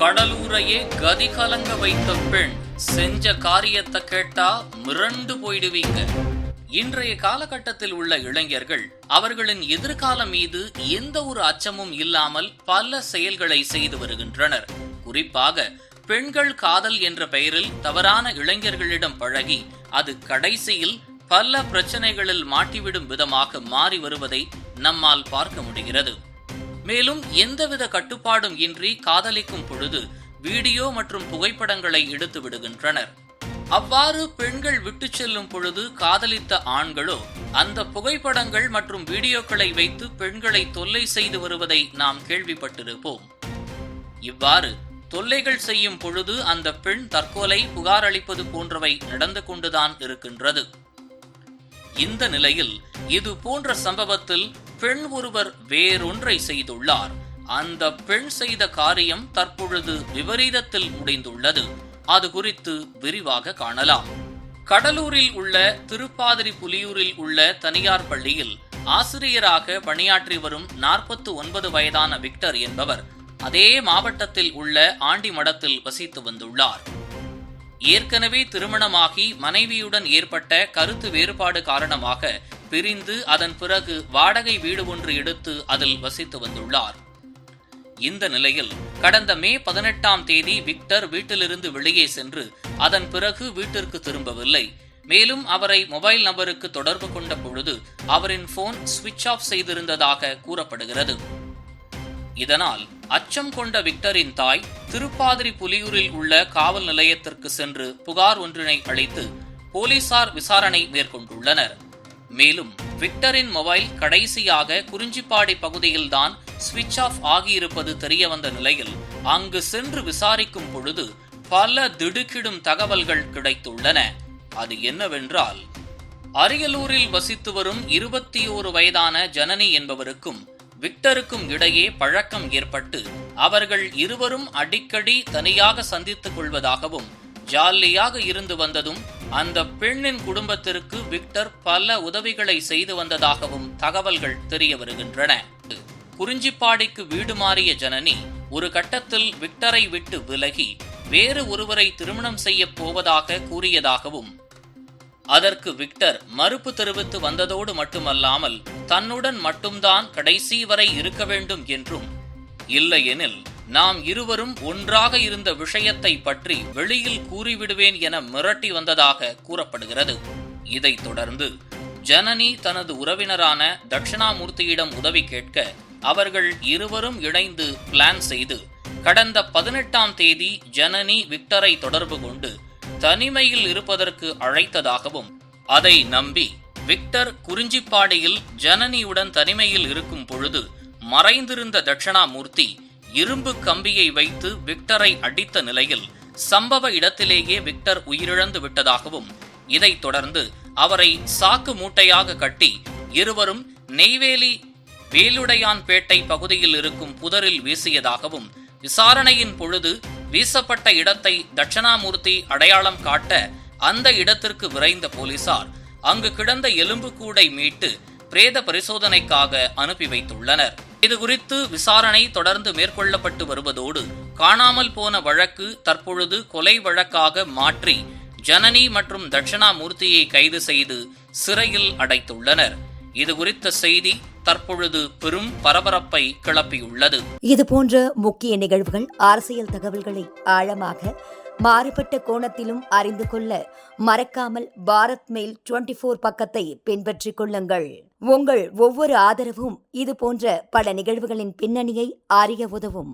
கடலூரையே கதி கலங்க வைத்த பெண் செஞ்ச காரியத்தை கேட்டா மிரண்டு போயிடுவீங்க. இன்றைய காலகட்டத்தில் உள்ள இளைஞர்கள் அவர்களின் எதிர்காலம் மீது எந்த ஒரு அச்சமும் இல்லாமல் பல செயல்களை செய்து வருகின்றனர். குறிப்பாக பெண்கள் காதல் என்ற பெயரில் தவறான இளைஞர்களிடம் பழகி அது கடைசியில் பல பிரச்சனைகளில் மாட்டிவிடும் விதமாக மாறி வருவதை நம்மால் பார்க்க முடிகிறது. மேலும் எந்தவித கட்டுப்பாடும் இன்றி காதலிக்கும் பொழுது வீடியோ மற்றும் புகைப்படங்களை எடுத்து விடுகின்றனர். அவ்வாறு பெண்கள் விட்டு செல்லும் பொழுது காதலித்த ஆண்களோ அந்த புகைப்படங்கள் மற்றும் வீடியோக்களை வைத்து பெண்களை தொல்லை செய்து வருவதை நாம் கேள்விப்பட்டிருப்போம். இவ்வாறு தொல்லைகள் செய்யும் பொழுது அந்த பெண் தற்கொலை, புகார் அளிப்பது போன்றவை நடந்து கொண்டுதான் இருக்கின்றது. இந்த நிலையில் இது போன்ற சம்பவத்தில் பெண் ஒருவர் வேறொன்றை செய்துள்ளார். அந்த பெண் செய்த காரியம் தற்பொழுது விபரீதத்தில் முடிந்துள்ளது. அது குறித்து விரிவாக காணலாம். கடலூரில் உள்ள திருப்பாதிரி புலியூரில் உள்ள தனியார் பள்ளியில் ஆசிரியராக பணியாற்றி வரும் 49 வயதான விக்டர் என்பவர் அதே மாவட்டத்தில் உள்ள ஆண்டிமடத்தில் வசித்து வந்துள்ளார். ஏற்கனவே திருமணமாகி மனைவியுடன் ஏற்பட்ட கருத்து வேறுபாடு காரணமாக பிரிந்து அதன் பிறகு வாடகை வீடு ஒன்று எடுத்து அதில் வசித்து வந்துள்ளார். இந்த நிலையில் கடந்த மே 18ஆம் தேதி விக்டர் வீட்டிலிருந்து வெளியே சென்று அதன் பிறகு வீட்டிற்கு திரும்பவில்லை. மேலும் அவரை மொபைல் நம்பருக்கு தொடர்பு கொண்ட பொழுது அவரின் போன் சுவிட்ச் ஆஃப் செய்திருந்ததாக கூறப்படுகிறது. இதனால் அச்சம் கொண்ட விக்டரின் தாய் திருப்பாதிரி புலியூரில் உள்ள காவல் நிலையத்திற்கு சென்று புகார் ஒன்றினை அளித்து போலீசார் விசாரணை மேற்கொண்டுள்ளனர். மேலும் விக்டரின் மொபைல் கடைசியாக குறிஞ்சிப்பாடி பகுதியில்தான் சுவிட்ச் ஆஃப் ஆகியிருப்பது தெரியவந்த நிலையில் அங்கு சென்று விசாரிக்கும் பொழுது பல திடுக்கிடும் தகவல்கள் கிடைத்துள்ளன. அது என்னவென்றால், அரியலூரில் வசித்து வரும் 21 வயதான ஜனனி என்பவருக்கும் விக்டருக்கும் இடையே பழக்கம் ஏற்பட்டு அவர்கள் இருவரும் அடிக்கடி தனியாக சந்தித்துக் கொள்வதாகவும் ஜாலியாக இருந்து வந்ததும் அந்த பெண்ணின் குடும்பத்திற்கு விக்டர் பல உதவிகளை செய்து வந்ததாகவும் தகவல்கள் தெரிய வருகின்றன. குறிஞ்சிப்பாடிக்கு வீடு மாறிய ஜனனி ஒரு கட்டத்தில் விக்டரை விட்டு விலகி வேறு ஒருவரை திருமணம் செய்ய போவதாக கூறியதாகவும் அதற்கு விக்டர் மறுப்பு தெரிவித்து வந்ததோடு மட்டுமல்லாமல் தன்னுடன் மட்டும்தான் கடைசி வரை இருக்க வேண்டும் என்றும், இல்லையெனில் நாம் இருவரும் ஒன்றாக இருந்த விஷயத்தை பற்றி வெளியில் கூறிவிடுவேன் என மிரட்டி வந்ததாக கூறப்படுகிறது. இதைத் தொடர்ந்து ஜனனி தனது உறவினரான தட்சிணாமூர்த்தியிடம் உதவி கேட்க அவர்கள் இருவரும் இணைந்து பிளான் செய்து கடந்த 18ஆம் தேதி ஜனனி விக்டரை தொடர்பு கொண்டு தனிமையில் இருப்பதற்கு அழைத்ததாகவும், அதை நம்பி விக்டர் குறிஞ்சிப்பாடியில் ஜனனியுடன் தனிமையில் இருக்கும் பொழுது மறைந்திருந்த தட்சிணாமூர்த்தி இரும்பு கம்பியை வைத்து விக்டரை அடித்த நிலையில் சம்பவ இடத்திலேயே விக்டர் உயிரிழந்து விட்டதாகவும், இதைத் தொடர்ந்து அவரை சாக்கு மூட்டையாக கட்டி இருவரும் நெய்வேலி வேலுடையான்பேட்டை பகுதியில் இருக்கும் புதரில் வீசியதாகவும், விசாரணையின் பொழுது வீசப்பட்ட இடத்தை தட்சிணாமூர்த்தி அடையாளம் காட்ட அந்த இடத்திற்கு விரைந்த போலீசார் அங்கு கிடந்த எலும்புக்கூடை மீட்டு பிரேத பரிசோதனைக்காக அனுப்பி வைத்துள்ளனர். இதுகுறித்து விசாரணை தொடர்ந்து மேற்கொள்ளப்பட்டு வருவதோடு காணாமல் போன வழக்கு தற்பொழுது கொலை வழக்காக மாற்றி ஜனனி மற்றும் தட்சிணாமூர்த்தியை கைது செய்து சிறையில் அடைத்துள்ளனர். இதுகுறித்த செய்தி தற்பொழுது பெரும் பரபரப்பை கிளப்பியுள்ளது. இதுபோன்ற முக்கிய நிகழ்வுகள், அரசியல் தகவல்களை ஆழமாக மாறுபட்ட கோணத்திலும் அறிந்து கொள்ள மறக்காமல் பாரத் மெயில் 24 பக்கத்தை பின்பற்றிக் கொள்ளுங்கள். உங்கள் ஒவ்வொரு ஆதரவும் இதுபோன்ற பல நிகழ்வுகளின் பின்னணியை அறிய உதவும்.